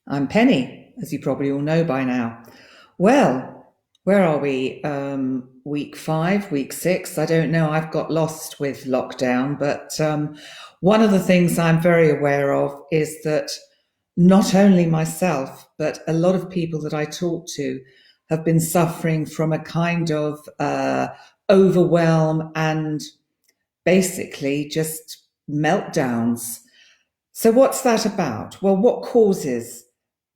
I'm Penny, as you probably all know by now. Well, where are we? Week 5, week 6? I don't know. I've got lost with lockdown, but one of the things I'm very aware of is that not only myself, but a lot of people that I talk to have been suffering from a kind of overwhelm and basically just meltdowns. So, what's that about? Well, what causes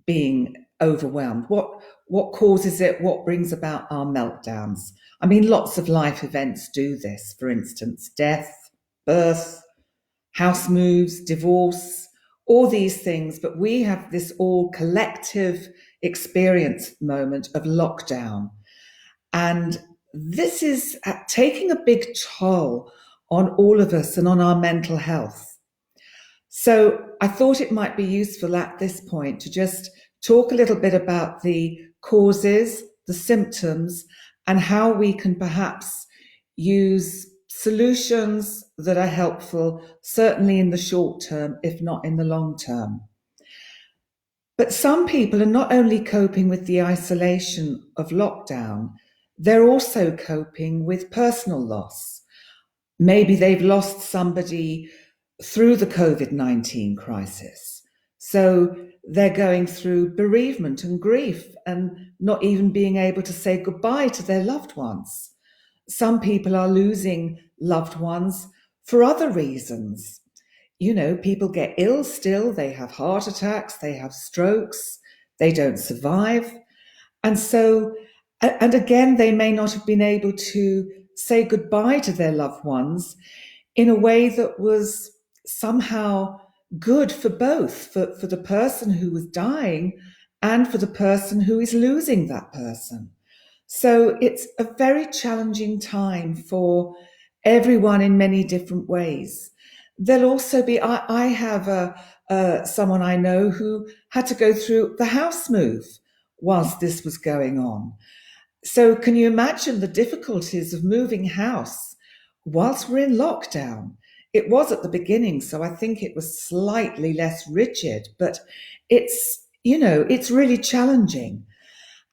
being overwhelmed? What causes it? What brings about our meltdowns? I mean, lots of life events do this. For instance, death, birth, house moves, divorce, all these things. But we have this all collective experience moment of lockdown. And this is taking a big toll on all of us and on our mental health. So I thought it might be useful at this point to just talk a little bit about the causes, the symptoms, and how we can perhaps use solutions that are helpful, certainly in the short term, if not in the long term. But some people are not only coping with the isolation of lockdown, they're also coping with personal loss. Maybe they've lost somebody through the COVID-19 crisis. So they're going through bereavement and grief and not even being able to say goodbye to their loved ones. Some people are losing loved ones for other reasons. You know, people get ill still, they have heart attacks, they have strokes, they don't survive. And so, and again, they may not have been able to say goodbye to their loved ones in a way that was somehow good for both, for the person who was dying and for the person who is losing that person. So it's a very challenging time for everyone in many different ways. There'll also be, I have someone I know who had to go through the house move whilst this was going on. So can you imagine the difficulties of moving house whilst we're in lockdown? It was at the beginning, so I think it was slightly less rigid, but it's really challenging.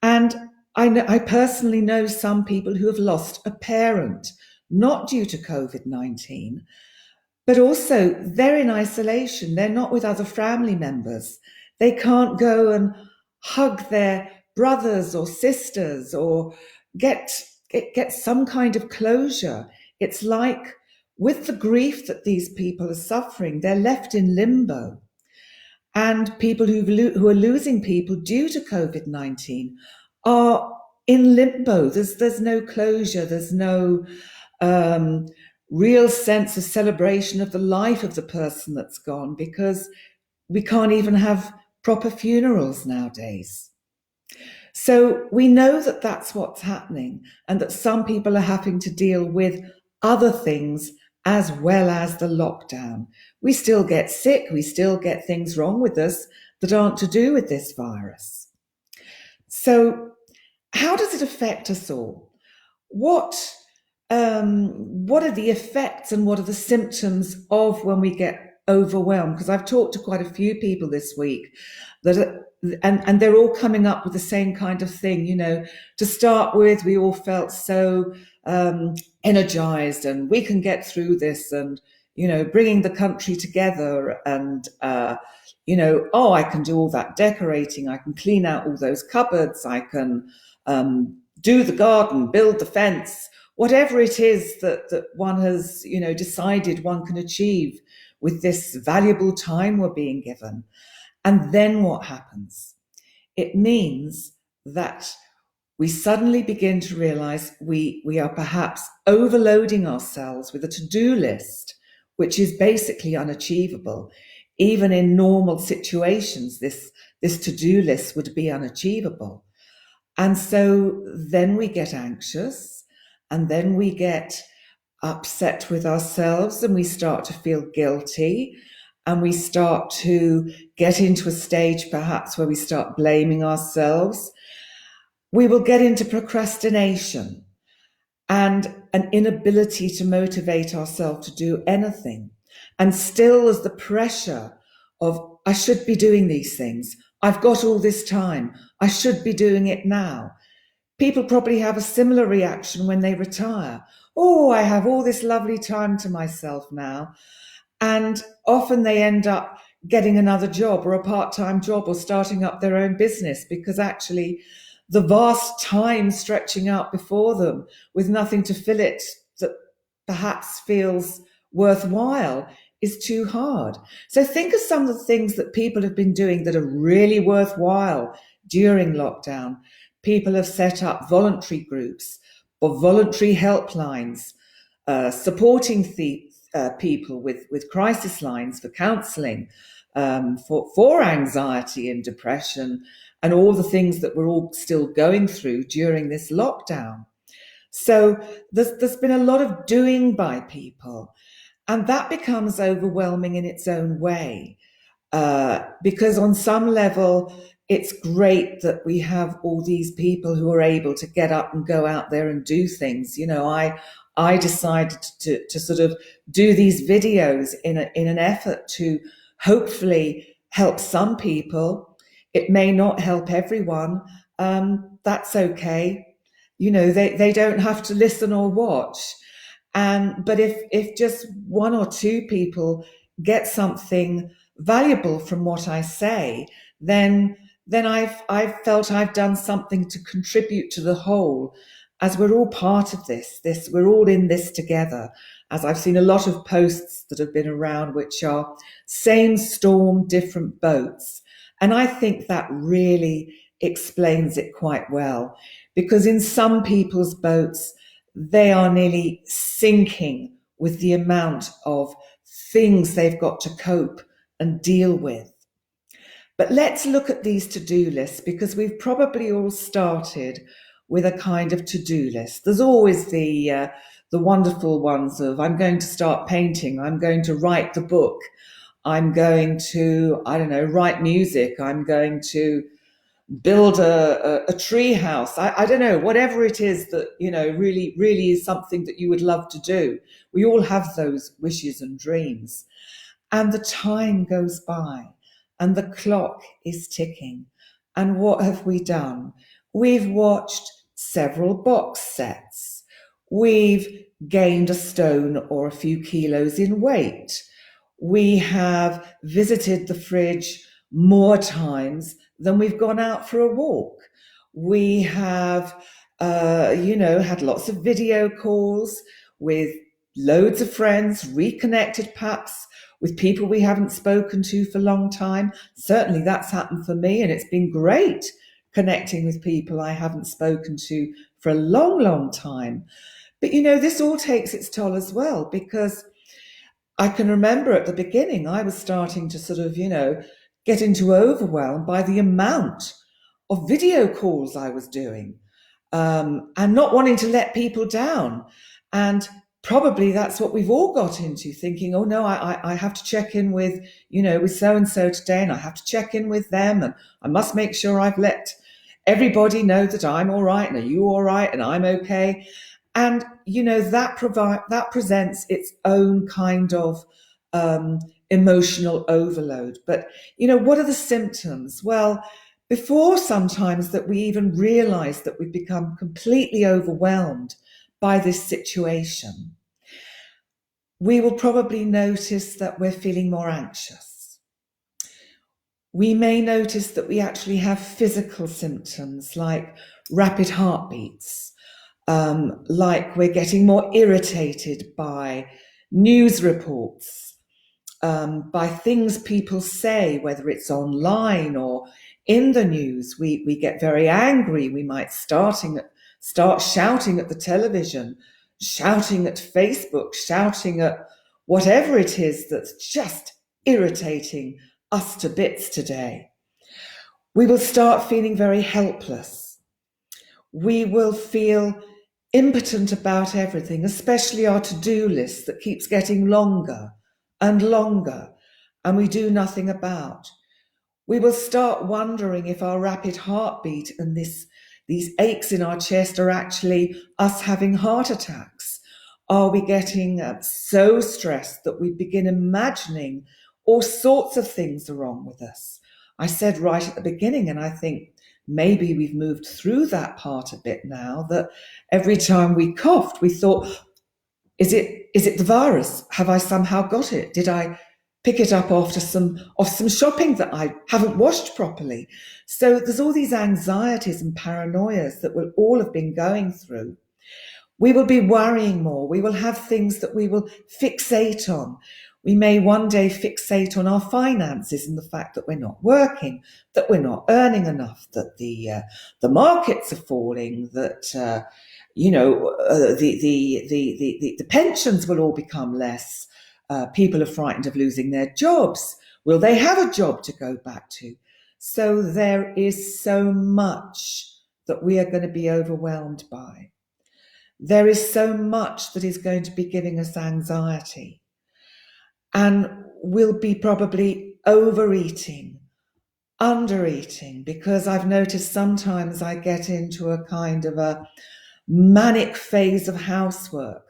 And I personally know some people who have lost a parent, not due to COVID-19, but also they're in isolation. They're not with other family members. They can't go and hug their brothers or sisters or get some kind of closure. It's like with the grief that these people are suffering, they're left in limbo. And people who are losing people due to COVID-19 are in limbo. There's no closure. There's no real sense of celebration of the life of the person that's gone, because we can't even have proper funerals nowadays. So we know that that's what's happening, and that some people are having to deal with other things as well as the lockdown. We still get sick, we still get things wrong with us that aren't to do with this virus. So how does it affect us all? What are the effects and what are the symptoms of when we get overwhelmed? Because I've talked to quite a few people this week and they're all coming up with the same kind of thing. You know, to start with, we all felt so energized and we can get through this, and bringing the country together, and oh, I can do all that decorating, I can clean out all those cupboards, I can do the garden, build the fence, whatever it is that one has decided one can achieve with this valuable time we're being given. And then what happens? It means that we suddenly begin to realize we are perhaps overloading ourselves with a to-do list, which is basically unachievable. Even in normal situations, this to-do list would be unachievable. And so then we get anxious, and then we get upset with ourselves, and we start to feel guilty, and we start to get into a stage perhaps where we start blaming ourselves. We will get into procrastination and an inability to motivate ourselves to do anything. And still there's the pressure of, I should be doing these things. I've got all this time. I should be doing it now. People probably have a similar reaction when they retire. Oh, I have all this lovely time to myself now. And often they end up getting another job or a part-time job or starting up their own business because actually the vast time stretching out before them with nothing to fill it that perhaps feels worthwhile is too hard. So think of some of the things that people have been doing that are really worthwhile during lockdown. People have set up voluntary groups or voluntary helplines, supporting people with crisis lines for counselling, for anxiety and depression, and all the things that we're all still going through during this lockdown. So there's been a lot of doing by people, and that becomes overwhelming in its own way. Because on some level, it's great that we have all these people who are able to get up and go out there and do things. I decided to sort of do these videos in an effort to hopefully help some people. It may not help everyone. That's okay. They don't have to listen or watch. But if just one or two people get something valuable from what I say, then I've felt I've done something to contribute to the whole, as we're all part of this. We're all in this together. As I've seen a lot of posts that have been around, which are same storm, different boats, and I think that really explains it quite well, because in some people's boats, they are nearly sinking with the amount of things they've got to cope and deal with. But let's look at these to-do lists, because we've probably all started with a kind of to-do list. There's always the wonderful ones of, I'm going to start painting, I'm going to write the book, I'm going to, I don't know, write music, I'm going to build a tree house. I don't know, whatever it is that, really, really is something that you would love to do. We all have those wishes and dreams. And the time goes by and the clock is ticking. And what have we done? We've watched several box sets. We've gained a stone or a few kilos in weight. We have visited the fridge more times than we've gone out for a walk. We have, had lots of video calls with loads of friends, reconnected perhaps with people we haven't spoken to for a long time. Certainly that's happened for me, and it's been great connecting with people I haven't spoken to for a long, long time. But, this all takes its toll as well, because I can remember at the beginning, I was starting to sort of, get into overwhelm by the amount of video calls I was doing, and not wanting to let people down. And probably that's what we've all got into, thinking, oh no, I have to check in with, with so-and-so today, and I have to check in with them, and I must make sure I've let everybody know that I'm all right, and are you all right, and I'm okay. And, that presents its own kind of emotional overload. But, what are the symptoms? Well, before sometimes that we even realize that we've become completely overwhelmed by this situation, we will probably notice that we're feeling more anxious. We may notice that we actually have physical symptoms like rapid heartbeats, like we're getting more irritated by news reports, by things people say, whether it's online or in the news. We get very angry. We might start shouting at the television, shouting at Facebook, shouting at whatever it is that's just irritating us to bits today. We will start feeling very helpless. We will feel impotent about everything, especially our to-do list that keeps getting longer and longer, and we do nothing about. We will start wondering if our rapid heartbeat and these aches in our chest are actually us having heart attacks. Are we getting so stressed that we begin imagining all sorts of things are wrong with us? I said right at the beginning, and I think maybe we've moved through that part a bit now, that every time we coughed, we thought, is it the virus? Have I somehow got it? Did I pick it up after some shopping that I haven't washed properly? So there's all these anxieties and paranoias that we'll all have been going through. We will be worrying more. We will have things that we will fixate on. We may one day fixate on our finances and the fact that we're not working, that we're not earning enough, that the markets are falling, that the pensions will all become less. People are frightened of losing their jobs. Will they have a job to go back to? So there is so much that we are going to be overwhelmed by. There is so much that is going to be giving us anxiety. And we'll be probably overeating, undereating, because I've noticed sometimes I get into a kind of a manic phase of housework.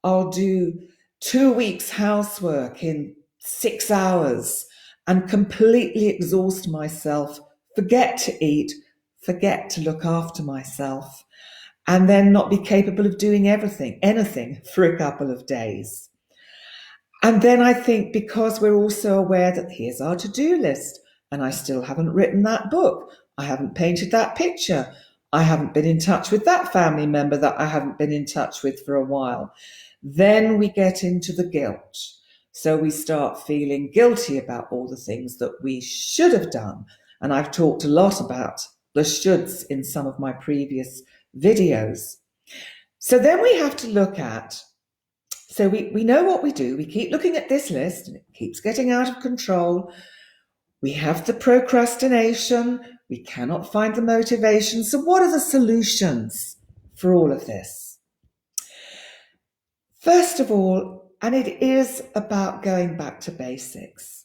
I'll do 2 weeks housework in 6 hours and completely exhaust myself, forget to eat, forget to look after myself, and then not be capable of doing anything for a couple of days. And then I think, because we're also aware that here's our to-do list, and I still haven't written that book, I haven't painted that picture, I haven't been in touch with that family member that I haven't been in touch with for a while, then we get into the guilt. So we start feeling guilty about all the things that we should have done. And I've talked a lot about the shoulds in some of my previous videos. So then we have to look at, so we know what we do. We keep looking at this list and it keeps getting out of control. We have the procrastination. We cannot find the motivation. So what are the solutions for all of this? First of all, and it is about going back to basics.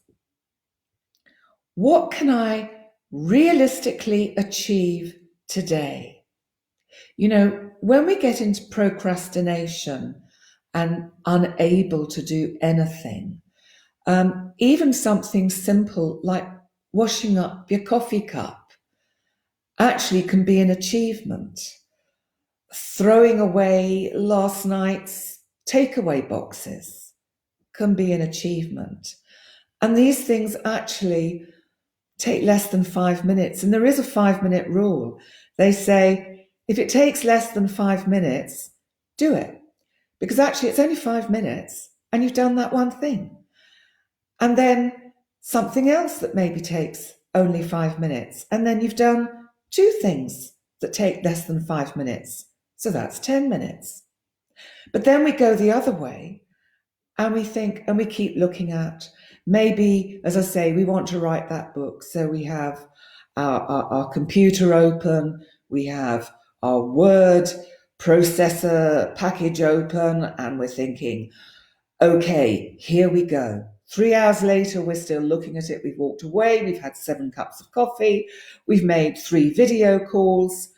What can I realistically achieve today? You know, when we get into procrastination and unable to do anything, even something simple like washing up your coffee cup actually can be an achievement. Throwing away last night's takeaway boxes can be an achievement. And these things actually take less than 5 minutes. And there is a 5-minute rule. They say, if it takes less than 5 minutes, do it. Because actually it's only 5 minutes and you've done that one thing. And then something else that maybe takes only 5 minutes. And then you've done 2 things that take less than 5 minutes. So that's 10 minutes. But then we go the other way and we think, and we keep looking at, maybe, as I say, we want to write that book. So we have our computer open, we have our word processor package open, and we're thinking, okay, here we go. 3 hours later, we're still looking at it. We've walked away, we've had 7 cups of coffee, we've made 3 video calls,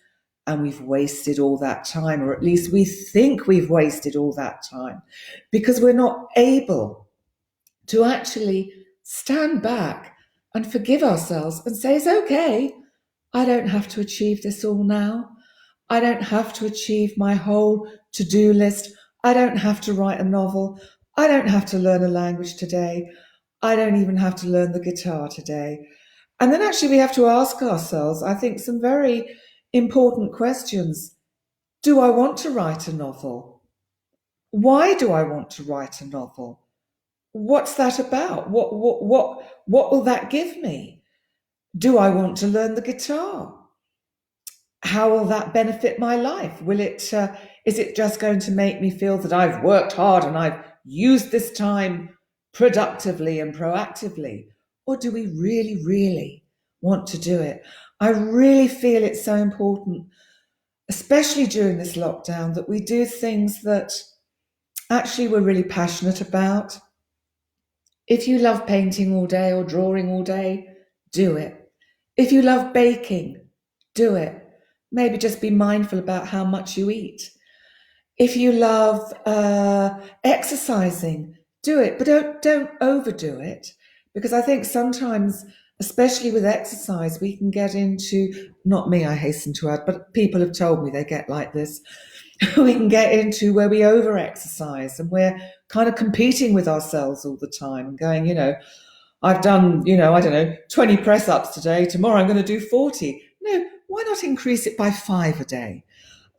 and we've wasted all that time, or at least we think we've wasted all that time, because we're not able to actually stand back and forgive ourselves and say, it's okay, I don't have to achieve this all now. I don't have to achieve my whole to-do list. I don't have to write a novel. I don't have to learn a language today. I don't even have to learn the guitar today. And then actually we have to ask ourselves, I think, some very important questions. Do I want to write a novel? Why do I want to write a novel? What's that about? What will that give me? Do I want to learn the guitar? How will that benefit my life? Is it just going to make me feel that I've worked hard and I've used this time productively and proactively? Or do we really, really want to do it? I really feel it's so important, especially during this lockdown, that we do things that actually we're really passionate about. If you love painting all day or drawing all day, do it. If you love baking, do it. Maybe just be mindful about how much you eat. If you love exercising, do it, but don't overdo it, because I think sometimes especially with exercise, we can get into, not me, I hasten to add, but people have told me they get like this. We can get into where we over exercise and we're kind of competing with ourselves all the time and going, I've done, I don't know, 20 press ups today. Tomorrow I'm going to do 40. No, why not increase it by 5 a day?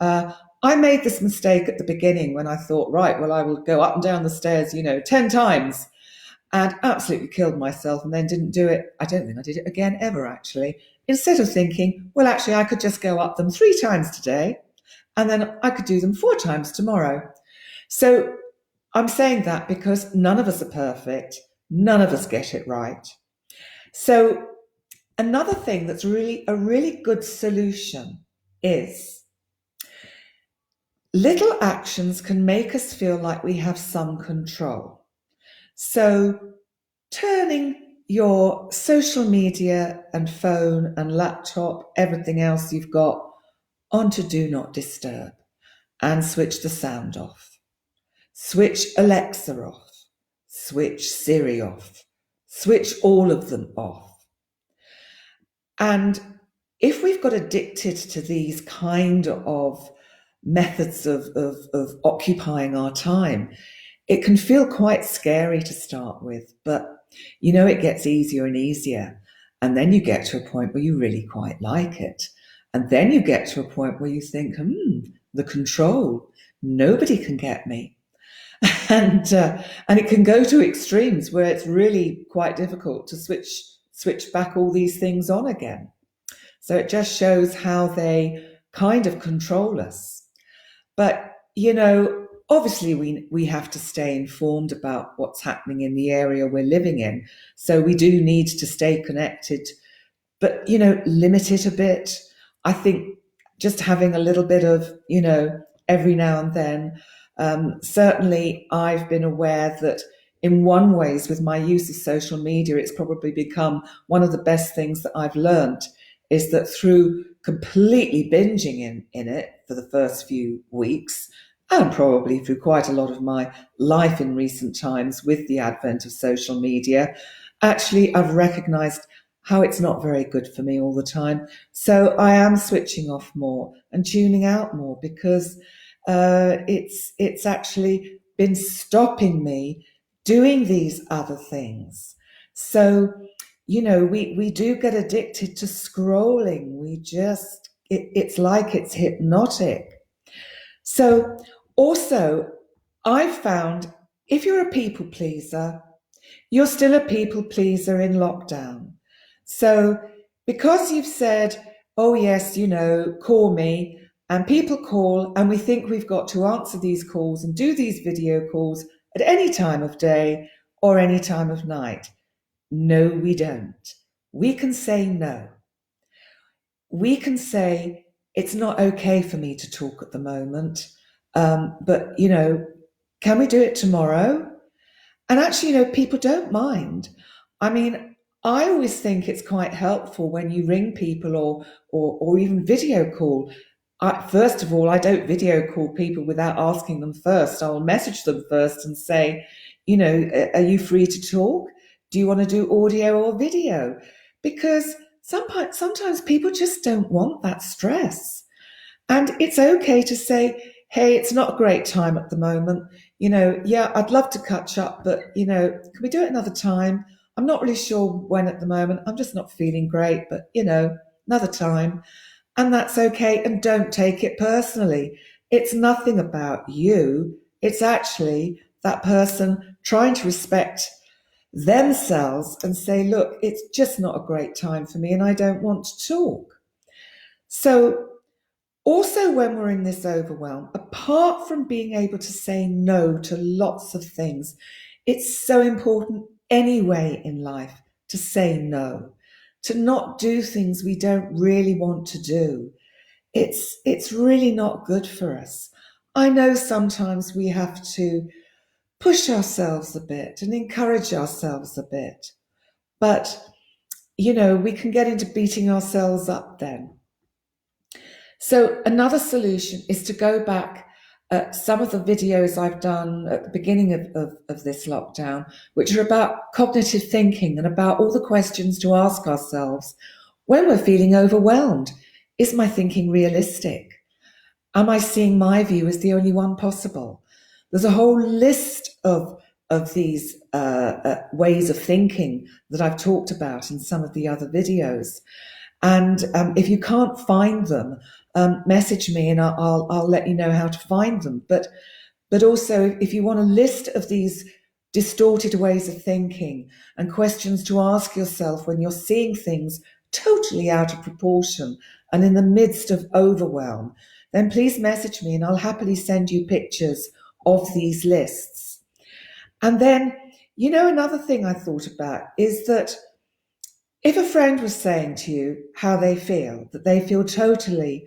I made this mistake at the beginning when I thought, right, well, I will go up and down the stairs, 10 times, and absolutely killed myself and then didn't do it. I don't think I did it again ever, actually. Instead of thinking, well, actually, I could just go up them 3 times today and then I could do them 4 times tomorrow. So I'm saying that because none of us are perfect. None of us get it right. So another thing that's really a really good solution is little actions can make us feel like we have some control. So turning your social media and phone and laptop, everything else you've got, onto do not disturb and switch the sound off. Switch Alexa off. Switch Siri off. Switch all of them off. And if we've got addicted to these kind of methods of occupying our time, it can feel quite scary to start with, but it gets easier and easier. And then you get to a point where you really quite like it. And then you get to a point where you think, the control, nobody can get me. And it can go to extremes where it's really quite difficult to switch back all these things on again. So it just shows how they kind of control us. But, obviously we have to stay informed about what's happening in the area we're living in. So we do need to stay connected, but, limit it a bit. I think just having a little bit of, every now and then. Certainly I've been aware that in one ways with my use of social media, it's probably become one of the best things that I've learned is that through completely binging in it for the first few weeks, and probably through quite a lot of my life in recent times with the advent of social media, actually I've recognized how it's not very good for me all the time. So I am switching off more and tuning out more because it's actually been stopping me doing these other things. So, we do get addicted to scrolling. It's like it's hypnotic. So also, I've found if you're a people pleaser, you're still a people pleaser in lockdown. So because you've said, oh yes, call me, and people call and we think we've got to answer these calls and do these video calls at any time of day or any time of night. No, we don't. We can say no. We can say, it's not okay for me to talk at the moment, but, can we do it tomorrow? And actually, people don't mind. I mean, I always think it's quite helpful when you ring people or even video call. First of all, I don't video call people without asking them first. I'll message them first and say, are you free to talk? Do you want to do audio or video? Because sometimes people just don't want that stress. And it's okay to say, hey, it's not a great time at the moment. Yeah, I'd love to catch up, but, can we do it another time? I'm not really sure when at the moment. I'm just not feeling great, but, another time. And that's okay. And don't take it personally. It's nothing about you. It's actually that person trying to respect themselves and say, look, it's just not a great time for me and I don't want to talk. So also, when we're in this overwhelm, apart from being able to say no to lots of things, it's so important anyway in life to say no, to not do things we don't really want to do. It's really not good for us. I know sometimes we have to push ourselves a bit and encourage ourselves a bit, but, we can get into beating ourselves up then. So another solution is to go back some of the videos I've done at the beginning of this lockdown, which are about cognitive thinking and about all the questions to ask ourselves when we're feeling overwhelmed. Is my thinking realistic? Am I seeing my view as the only one possible? There's a whole list of these ways of thinking that I've talked about in some of the other videos. And if you can't find them, message me and I'll let you know how to find them. But also, if you want a list of these distorted ways of thinking and questions to ask yourself when you're seeing things totally out of proportion and in the midst of overwhelm, then please message me and I'll happily send you pictures of these lists. And then, another thing I thought about is that if a friend was saying to you how they feel, that they feel totally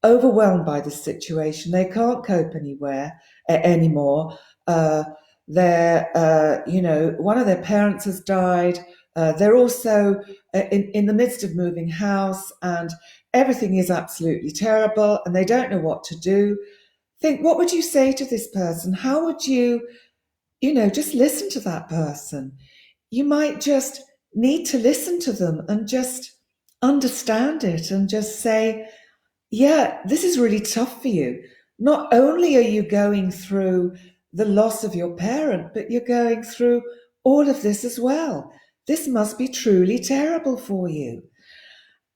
overwhelmed by the situation, they can't cope anymore. One of their parents has died. They're also in the midst of moving house, and everything is absolutely terrible, and they don't know what to do. Think, what would you say to this person? How would you, just listen to that person? You might just need to listen to them and just understand it and just say, yeah, this is really tough for you. Not only are you going through the loss of your parent, but you're going through all of this as well. This must be truly terrible for you.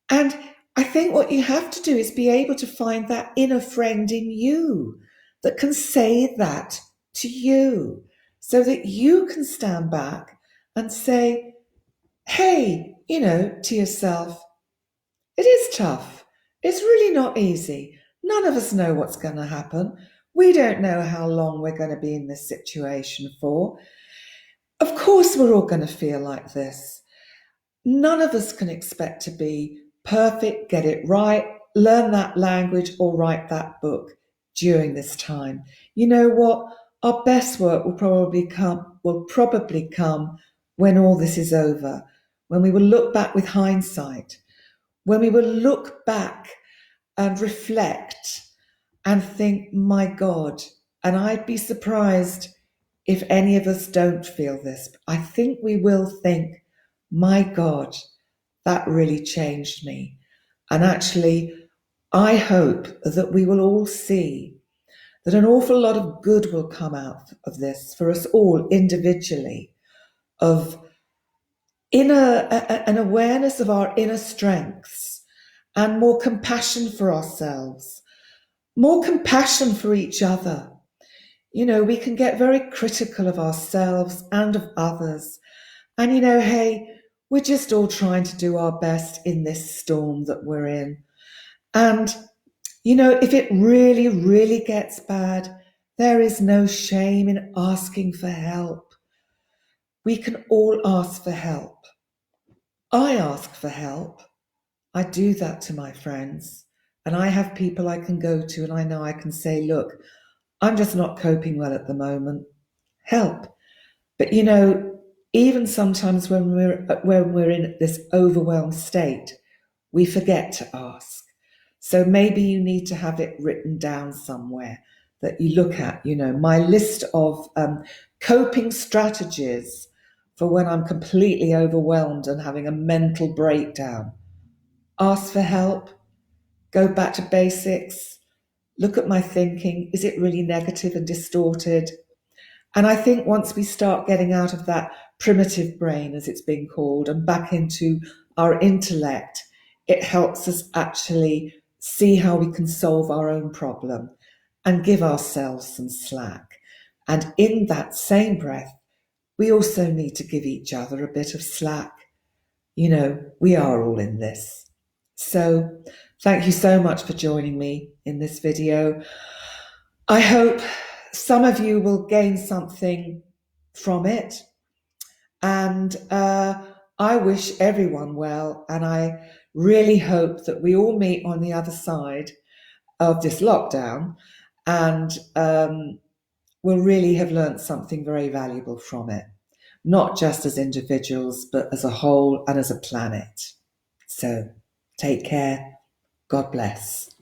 And I think what you have to do is be able to find that inner friend in you that can say that to you so that you can stand back and say, hey, to yourself, it is tough. It's really not easy. None of us know what's going to happen. We don't know how long we're going to be in this situation for. Of course, we're all going to feel like this. None of us can expect to be perfect, get it right, learn that language, or write that book during this time. You know what? Our best work will probably come when all this is over, when we will look back with hindsight, when we will look back and reflect and think, my God, and I'd be surprised if any of us don't feel this. I think we will think, my God, that really changed me. And actually, I hope that we will all see that an awful lot of good will come out of this for us all individually, of an awareness of our inner strengths and more compassion for ourselves, more compassion for each other. We can get very critical of ourselves and of others. And, hey, we're just all trying to do our best in this storm that we're in. And, if it really, really gets bad, there is no shame in asking for help. We can all ask for help. I ask for help. I do that to my friends. And I have people I can go to and I know I can say, look, I'm just not coping well at the moment. Help. But even sometimes when we're in this overwhelmed state, we forget to ask. So maybe you need to have it written down somewhere that you look at, my list of coping strategies for when I'm completely overwhelmed and having a mental breakdown. Ask for help, go back to basics, look at my thinking. Is it really negative and distorted? And I think once we start getting out of that primitive brain, as it's being called, and back into our intellect, it helps us actually see how we can solve our own problem and give ourselves some slack. And in that same breath, we also need to give each other a bit of slack. We are all in this. So thank you so much for joining me in this video. I hope some of you will gain something from it. And I wish everyone well. And I really hope that we all meet on the other side of this lockdown and will really have learned something very valuable from it, not just as individuals, but as a whole and as a planet. So take care. God bless.